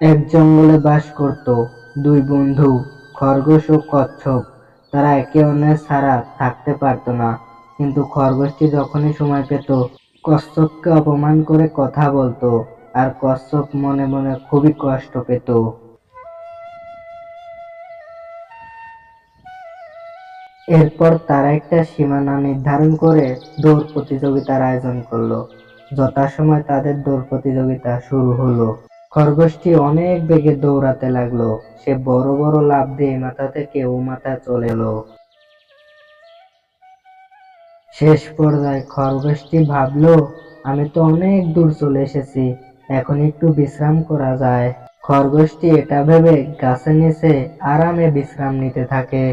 এক জঙ্গলে বাস করত দুই বন্ধু, খরগোশ ও কচ্ছপ। তারা একে অন্যের ছাড়া থাকতে পারত না। কিন্তু খরগোশটি যখনই সময় পেত কচ্ছপকে অপমান করে কথা বলতো, আর কচ্ছপ মনে মনে খুবই কষ্ট পেত। এরপর তারা একটা সীমানা নির্ধারণ করে দৌড় প্রতিযোগিতার আয়োজন করলো। যথাসময়ে তাদের দৌড় প্রতিযোগিতা শুরু হলো। খরগোশটি অনেক বেগে দৌড়াতে লাগলো। সে বড় বড় লাফ দিয়ে এ মাথা থেকে ও মাথায় চলে এলো। শেষ পর্যায়ে খরগোশটি ভাবলো, আমি তো অনেক দূর চলে এসেছি, এখন একটু বিশ্রাম করা যায়। খরগোশটি এটা ভেবে গাছের নিচে আরামে বিশ্রাম নিতে থাকে।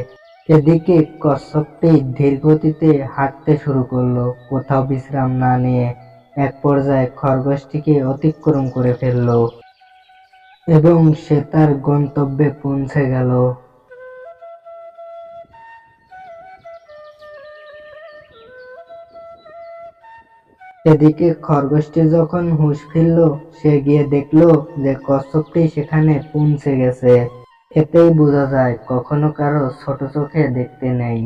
এদিকে কচ্ছপটি ধীর গতিতে হাঁটতে শুরু করলো, কোথাও বিশ্রাম না নিয়ে। এক পর্যায়ে খরগোশটিকে অতিক্রম করে ফেললো এবং সে তার গন্তব্যে পৌঁছে গেল। এদিকে খরগোশটি যখন হুঁশ ফিরল, সে গিয়ে দেখলো যে কচ্ছপটি সেখানে পৌঁছে গেছে। এতেই বোঝা যায় কখনো কারো ছোট চোখে দেখতে নেই।